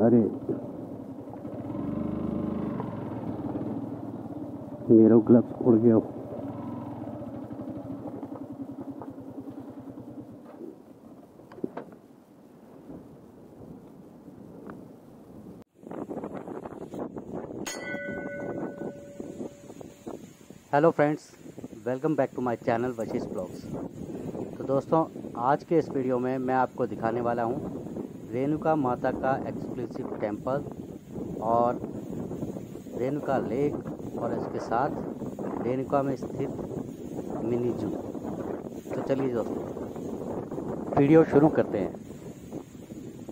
अरे मेरा ग्लव्स उड़ गया। Hello friends, welcome back to my channel Vashishtha blogs. तो दोस्तों, आज के इस वीडियो में मैं आपको दिखाने वाला हूँ रेणुका माता का एक्सक्लूसिव टेंपल और रेणुका लेक और इसके साथ रेणुका में स्थित मिनी जू। तो चलिए दोस्तों, वीडियो शुरू करते हैं।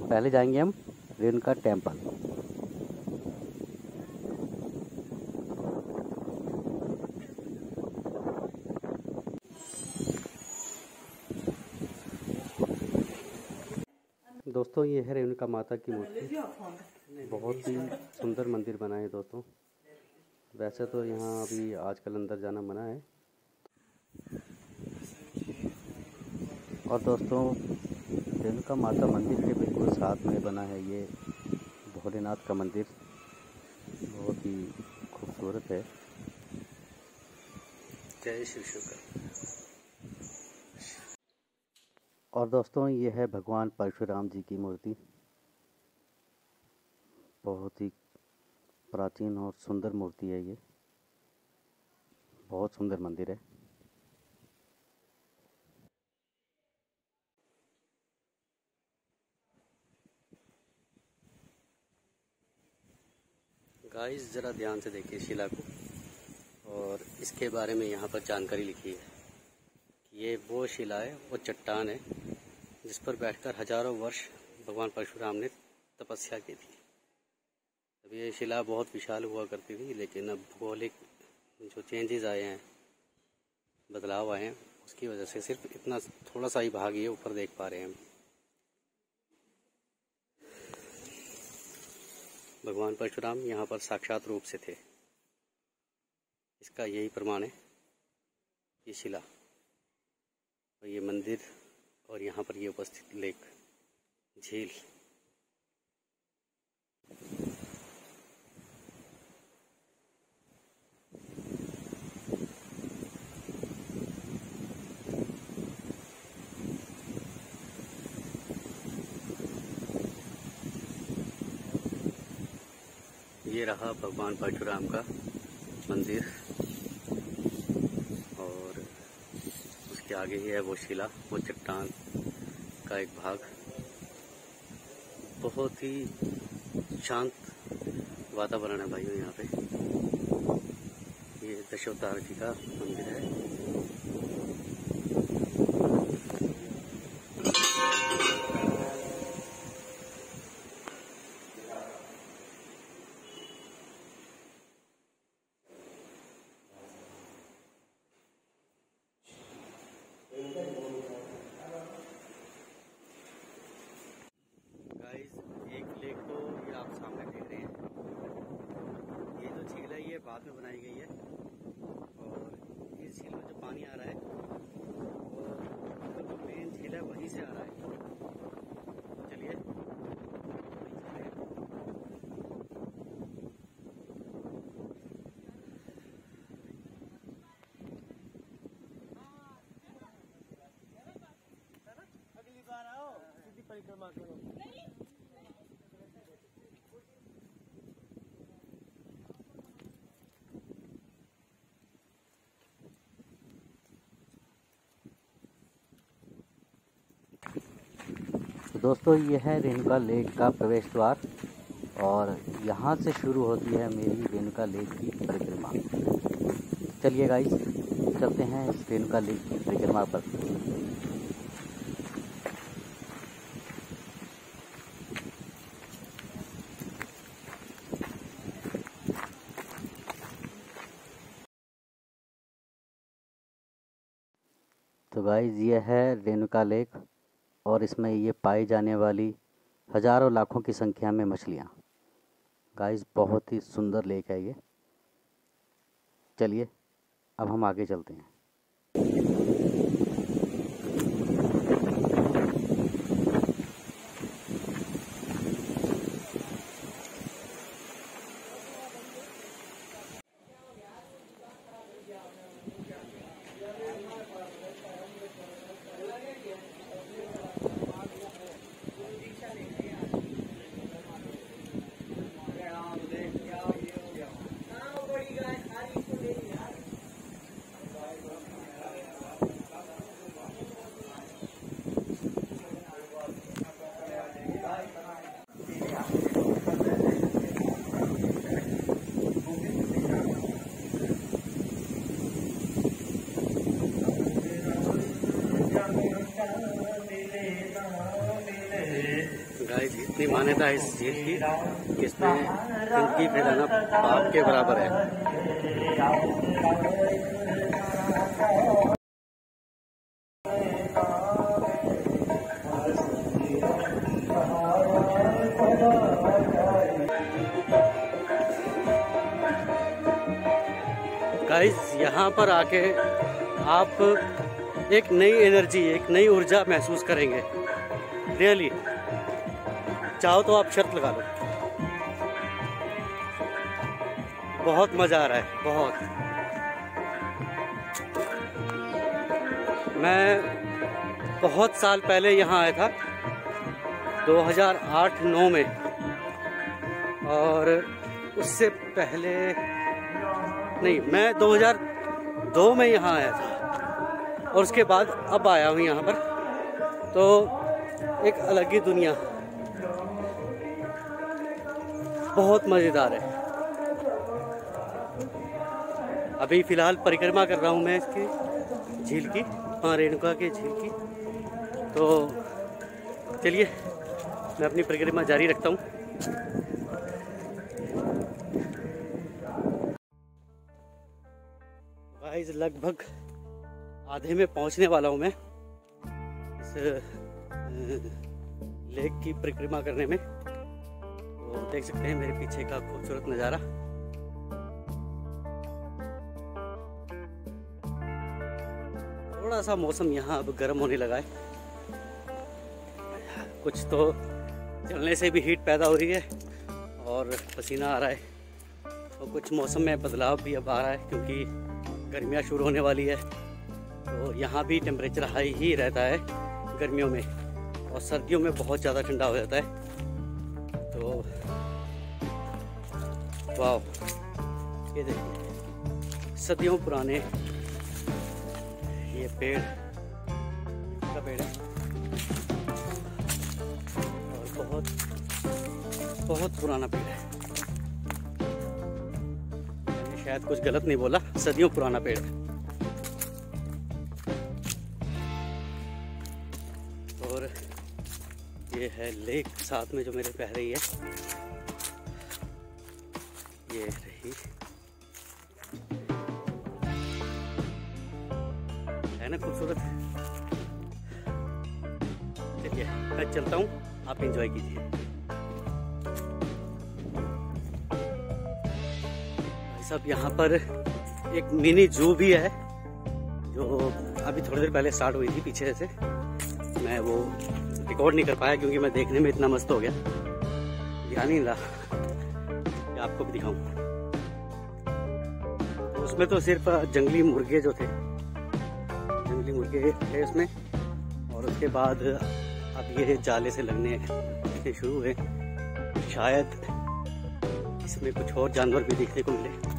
पहले जाएंगे हम रेणुका टेंपल। दोस्तों, ये है रेणुका माता की मूर्ति। बहुत ही सुंदर मंदिर बना है दोस्तों। वैसे तो यहाँ अभी आजकल अंदर जाना मना है। और दोस्तों, रेणुका माता मंदिर के बिल्कुल साथ में बना है ये भोलेनाथ का मंदिर। बहुत ही खूबसूरत है। जय शिव शंकर। और दोस्तों, ये है भगवान परशुराम जी की मूर्ति। बहुत ही प्राचीन और सुंदर मूर्ति है ये। बहुत सुंदर मंदिर है। गाइस, ज़रा ध्यान से देखिए शिला को। और इसके बारे में यहाँ पर जानकारी लिखी है कि ये वो शिला है, वो चट्टान है जिस पर बैठकर हजारों वर्ष भगवान परशुराम ने तपस्या की थी। अब ये शिला बहुत विशाल हुआ करती थी, लेकिन अब भौगोलिक जो चेंजेस आए हैं, बदलाव आए हैं, उसकी वजह से सिर्फ इतना थोड़ा सा ही भाग ये ऊपर देख पा रहे हैं हम। भगवान परशुराम यहाँ पर साक्षात रूप से थे, इसका यही प्रमाण है ये शिला और ये मंदिर और यहाँ पर ये उपस्थित लेक, झील। ये रहा भगवान परशुराम का मंदिर और उसके आगे ही है वो शिला, वो चट्टान का एक भाग। बहुत ही शांत वातावरण है भाइयों यहाँ पे। ये दशावतार जी का मंदिर है। गाइस, एक लेक तो ये आप सामने देख रहे हैं। ये जो झील है ये बाद में बनाई गई है और इस झील में जो पानी आ रहा है वो जो मेन झील है वहीं से आ रहा है। चलिए अगली बार आओ, सीधी परिक्रमा करो। तो दोस्तों, ये है रेणुका लेक का प्रवेश द्वार और यहाँ से शुरू होती है मेरी रेणुका लेक की परिक्रमा। चलिए गाइस, चलते हैं इस रेणुका लेक की परिक्रमा पर। तो गाइस, ये है रेणुका लेक और इसमें ये पाई जाने वाली हजारों लाखों की संख्या में मछलियाँ। गाइस, बहुत ही सुंदर लेक है ये। चलिए अब हम आगे चलते हैं। गाइस इतनी मान्यता है इस झील की कि इसमें जिंदगी फैलाना पाप के बराबर है। गाइस यहाँ पर आके आप एक नई एनर्जी, एक नई ऊर्जा महसूस करेंगे। रियली चाहो तो आप शर्त लगा लो। बहुत मजा आ रहा है, बहुत। मैं बहुत साल पहले यहाँ आया था, 2008-9 में, और उससे पहले नहीं, मैं 2002 में यहाँ आया था और उसके बाद अब आया हूँ यहाँ पर। तो एक अलग ही दुनिया, बहुत मज़ेदार है। अभी फ़िलहाल परिक्रमा कर रहा हूँ मैं इसकी झील की, माँ रेणुका के झील की। तो चलिए मैं अपनी परिक्रमा जारी रखता हूँ। गाइस लगभग आधे में पहुँचने वाला हूँ मैं इस लेक की परिक्रमा करने में। तो देख सकते हैं मेरे पीछे का खूबसूरत नज़ारा। थोड़ा सा मौसम यहाँ अब गर्म होने लगा है, कुछ तो चलने से भी हीट पैदा हो रही है और पसीना आ रहा है। और कुछ मौसम में बदलाव भी अब आ रहा है क्योंकि गर्मियाँ शुरू होने वाली है। तो यहाँ भी टेम्परेचर हाई ही रहता है गर्मियों में, और सर्दियों में बहुत ज़्यादा ठंडा हो जाता है। तो वाह, ये देखिए सदियों पुराने ये पेड़ का पेड़ है और बहुत बहुत पुराना पेड़ है। मैंने शायद कुछ गलत नहीं बोला, सदियों पुराना पेड़ है। और ये है लेक साथ में जो मेरे बह रही है, ये रही है ना खूबसूरत। चलिए मैं चलता हूँ, आप एंजॉय कीजिए। सब यहाँ पर एक मिनी जू भी है जो अभी थोड़ी देर पहले स्टार्ट हुई थी पीछे से। मैं वो रिकॉर्ड नहीं कर पाया क्योंकि मैं देखने में इतना मस्त हो गया, ध्यान ही नहीं रहा कि आपको भी दिखाऊं। तो उसमें तो सिर्फ जंगली मुर्गे जो थे, जंगली मुर्गे थे उसमें, और उसके बाद अब ये जाले से लगने शुरू हुए। शायद इसमें कुछ और जानवर भी देखने को मिले।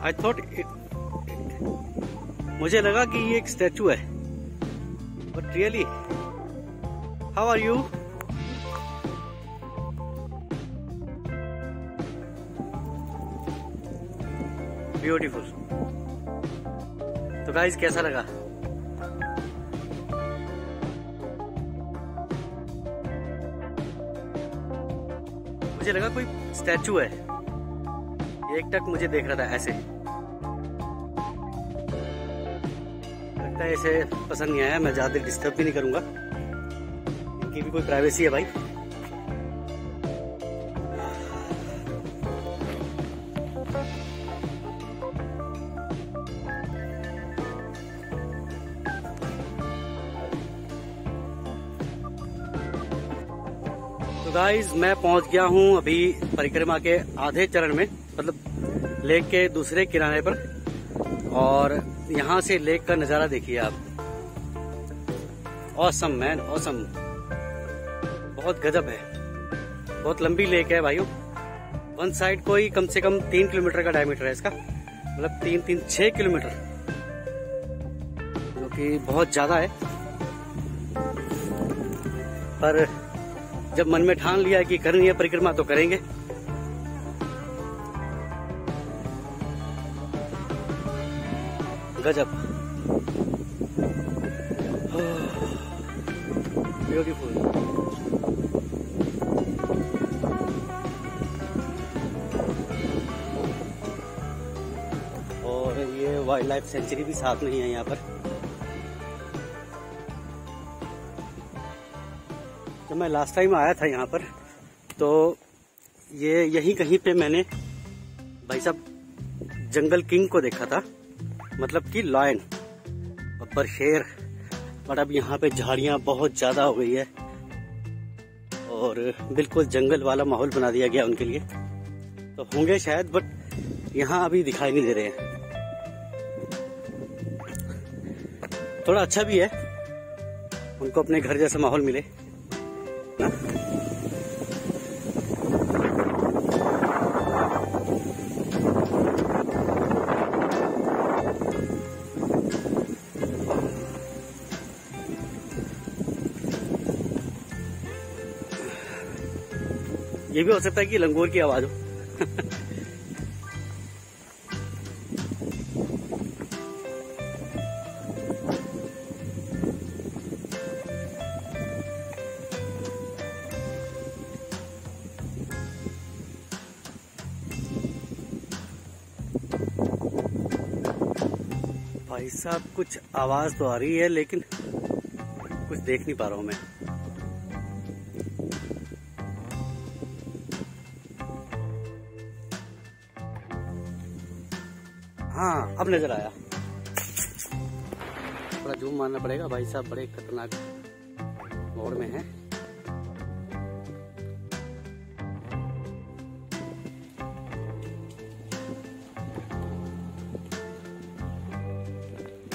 आई थॉट मुझे लगा कि ये एक स्टैचू है, but really how are you? Beautiful. तो गाइस कैसा लगा? मुझे लगा कोई स्टैचू है, एक टक मुझे देख रहा था ऐसे। लगता है इसे पसंद नहीं आया, मैं ज्यादा डिस्टर्ब भी नहीं करूंगा, इनकी भी कोई प्राइवेसी है भाई। तो गाइज मैं पहुंच गया हूं अभी परिक्रमा के आधे चरण में, मतलब लेक के दूसरे किनारे पर। और यहाँ से लेक का नज़ारा देखिए आप। ऑसम मैन, ऑसम, बहुत गजब है। बहुत लंबी लेक है भाइयों। वन साइड को ही कम से कम 3 किलोमीटर का डायमीटर है इसका, मतलब 6 किलोमीटर, जो कि बहुत ज्यादा है। पर जब मन में ठान लिया कि करनी है परिक्रमा तो करेंगे। गजब, ब्यूटीफुल। और ये वाइल्ड लाइफ सेंचुरी भी साथ में ही है यहाँ पर। जब मैं लास्ट टाइम आया था यहाँ पर तो ये यहीं कहीं पे मैंने भाई साहब जंगल किंग को देखा था, मतलब कि लॉयन, बब्बर शेर। बट अब यहाँ पे झाड़ियाँ बहुत ज्यादा हो गई है और बिल्कुल जंगल वाला माहौल बना दिया गया उनके लिए। तो होंगे शायद, बट यहाँ अभी दिखाई नहीं दे रहे हैं। थोड़ा अच्छा भी है, उनको अपने घर जैसा माहौल मिले ना। ये भी हो सकता है कि लंगूर की आवाज हो। भाई साहब कुछ आवाज तो आ रही है लेकिन कुछ देख नहीं पा रहा हूं मैं। हाँ अब नजर आया। थोड़ा जूम मारना पड़ेगा, भाई साहब बड़े खतरनाक मोड़ में है।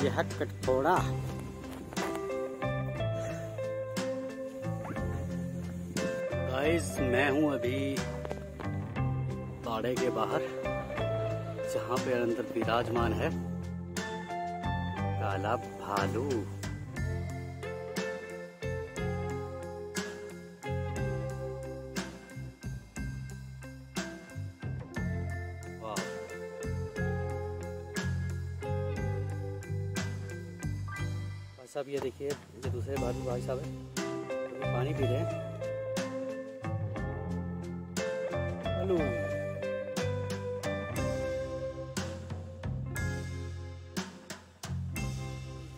ये है कटकोड़ा। गाइस मैं हूं अभी बाड़े के बाहर, जहाँ पे अंदर विराजमान है काला भालू। वाह, भाई साहब ये देखिए, ये दूसरे भालू भाई साहब है, पानी पी रहे हैं। भालू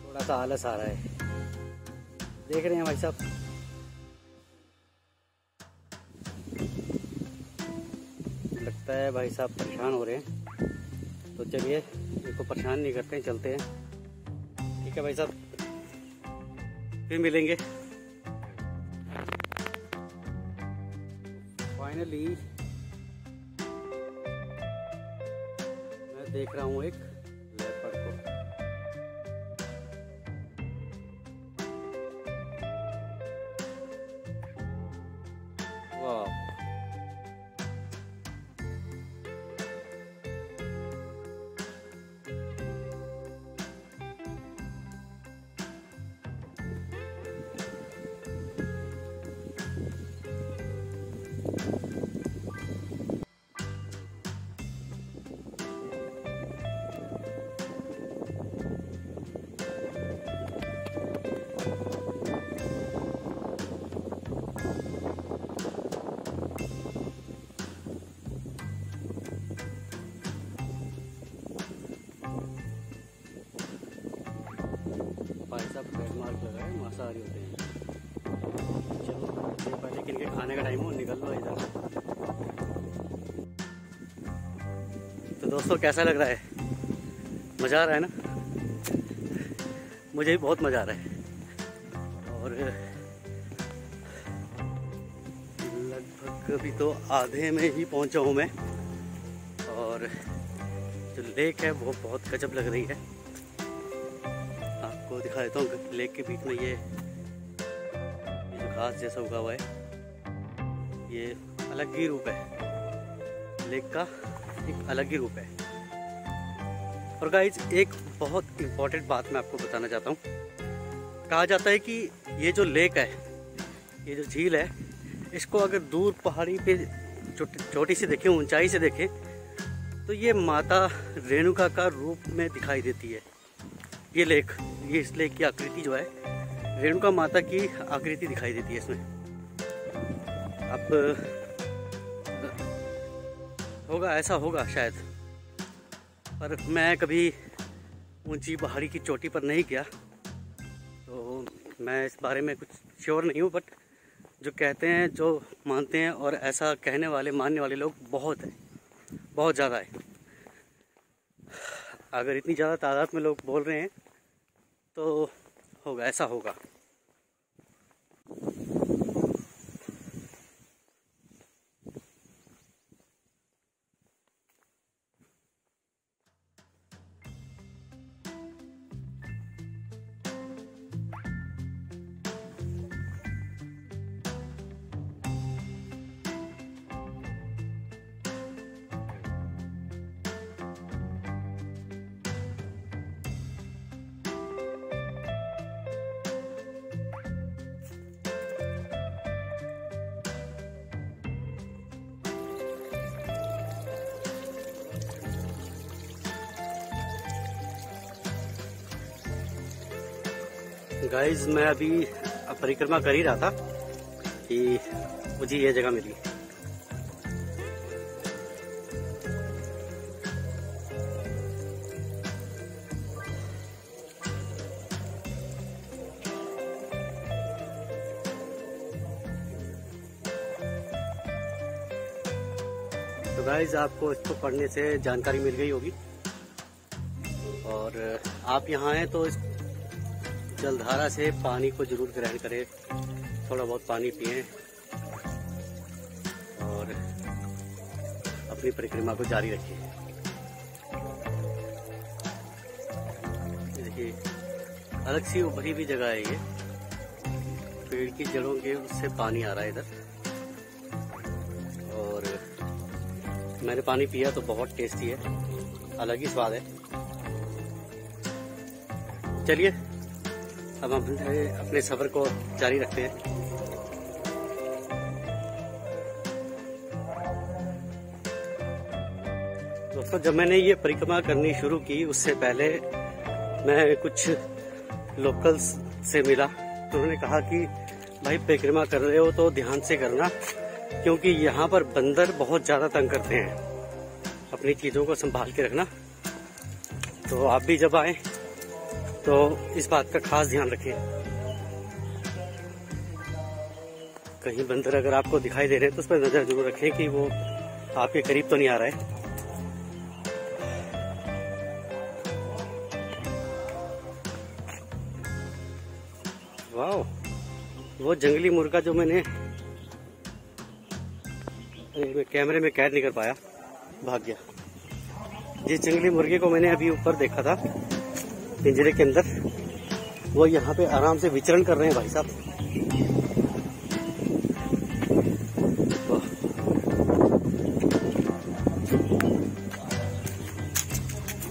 थोड़ा सा आलस आ रहा है, देख रहे हैं भाई साहब। लगता है भाई साहब परेशान हो रहे हैं, तो चलिए इनको परेशान नहीं करते हैं, चलते हैं। ठीक है भाई साहब, फिर मिलेंगे। फाइनली मैं देख रहा हूँ एक लेपर्ड को। वाह, भाई साहब ट्रेडमार्क लगा है, मांसाहारी होते हैं। चलो इससे पहले कि इनके खाने का टाइम हो, निकल लो इधर। तो दोस्तों कैसा लग रहा है? मज़ा आ रहा है ना? मुझे भी बहुत मज़ा आ रहा है। और लगभग अभी तो आधे में ही पहुंचा हूँ मैं। और जो लेक है वो बहुत गजब लग रही है। आपको दिखा देता हूँ, लेक के बीच में ये जो घास जैसा उगा हुआ है, ये अलग ही रूप है, लेक का एक अलग ही रूप है। और गाइज एक बहुत इम्पोर्टेंट बात मैं आपको बताना चाहता हूँ। कहा जाता है कि ये जो लेक है, ये जो झील है, इसको अगर दूर पहाड़ी पे छोटी सी देखें, ऊंचाई से देखें, तो ये माता रेणुका का रूप में दिखाई देती है। ये लेक, ये इस लेक की आकृति जो है, रेणुका माता की आकृति दिखाई देती है इसमें। अब होगा, ऐसा होगा शायद, पर मैं कभी ऊंची पहाड़ी की चोटी पर नहीं गया, तो मैं इस बारे में कुछ श्योर नहीं हूँ। बट जो कहते हैं, जो मानते हैं, और ऐसा कहने वाले, मानने वाले लोग बहुत हैं, बहुत ज़्यादा है। अगर इतनी ज़्यादा तादाद में लोग बोल रहे हैं तो होगा, ऐसा होगा। गाइज मैं अभी परिक्रमा कर ही रहा था कि मुझे ये जगह मिली। तो गाइज आपको इसको पढ़ने से जानकारी मिल गई होगी, और आप यहाँ हैं तो इस जलधारा से पानी को जरूर ग्रहण करें, थोड़ा बहुत पानी पिएं और अपनी परिक्रमा को जारी रखें। देखिए अलग सी उभरी हुई जगह है ये, पेड़ की जड़ों के उससे पानी आ रहा है इधर, और मैंने पानी पिया तो बहुत टेस्टी है, अलग ही स्वाद है। चलिए अब हम अपने सफर को जारी रखते हैं। दोस्तों जब मैंने ये परिक्रमा करनी शुरू की, उससे पहले मैं कुछ लोकल्स से मिला, तो उन्होंने कहा कि भाई परिक्रमा कर रहे हो तो ध्यान से करना, क्योंकि यहाँ पर बंदर बहुत ज़्यादा तंग करते हैं, अपनी चीज़ों को संभाल के रखना। तो आप भी जब आए तो इस बात का खास ध्यान रखें। कहीं बंदर अगर आपको दिखाई दे रहे हैं तो उस पर नजर जरूर रखें कि वो आपके करीब तो नहीं आ रहा है। वाह, वो जंगली मुर्गा जो मैं कैमरे में कैद नहीं कर पाया, भाग गया। जिस जंगली मुर्गे को मैंने अभी ऊपर देखा था पिंजरे के अंदर, वो यहाँ पे आराम से विचरण कर रहे हैं भाई साहब।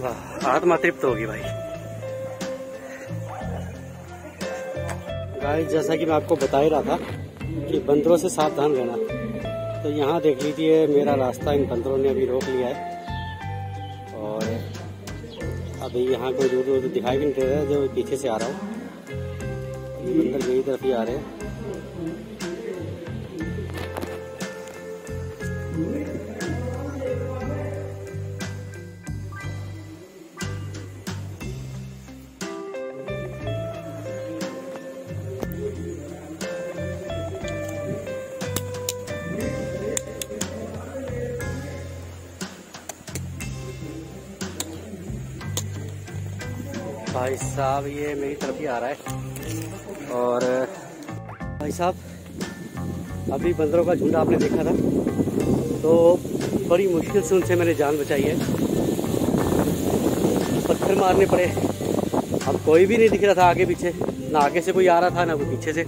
वाह, आत्मा तृप्त होगी भाई। गाइस जैसा कि मैं आपको बता ही रहा था कि बंदरों से सावधान रहना, तो यहाँ देख लीजिए मेरा रास्ता इन बंदरों ने अभी रोक लिया है, और अभी यहाँ कोई दूर दिखाई भी नहीं दे रहा है। जो पीछे से आ रहा हूँ, ये बंदर मेरी तरफ ही आ रहे हैं। भाई साहब ये मेरी तरफ ही आ रहा है, और भाई साहब अभी बंदरों का झुंड आपने देखा था, तो बड़ी मुश्किल से उनसे मैंने जान बचाई है। पत्थर मारने पड़े। अब कोई भी नहीं दिख रहा था आगे पीछे, ना आगे से कोई आ रहा था ना कोई पीछे से।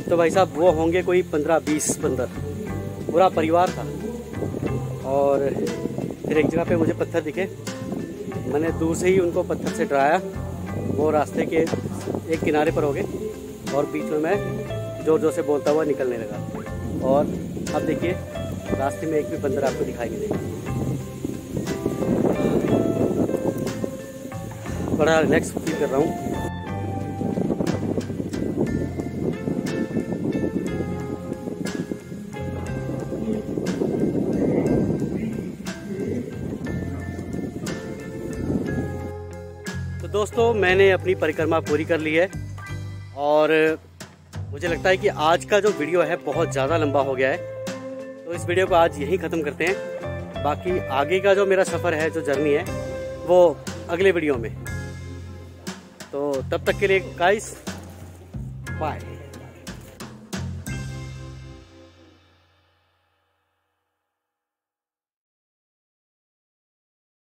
तो भाई साहब वो होंगे कोई 15-20 बंदर, पूरा परिवार था। और फिर एक जगह पे मुझे पत्थर दिखे, मैंने दूर से ही उनको पत्थर से डराया। वो रास्ते के एक किनारे पर हो गए और बीच में मैं ज़ोर ज़ोर से बोलता हुआ निकलने लगा। और अब देखिए रास्ते में एक भी बंदर आपको दिखाई नहीं देगा। बड़ा रिलैक्स फील कर रहा हूँ। तो दोस्तों मैंने अपनी परिक्रमा पूरी कर ली है और मुझे लगता है कि आज का जो वीडियो है बहुत ज़्यादा लंबा हो गया है। तो इस वीडियो को आज यहीं ख़त्म करते हैं। बाकी आगे का जो मेरा सफ़र है, जो जर्नी है, वो अगले वीडियो में। तो तब तक के लिए गाइस बाय।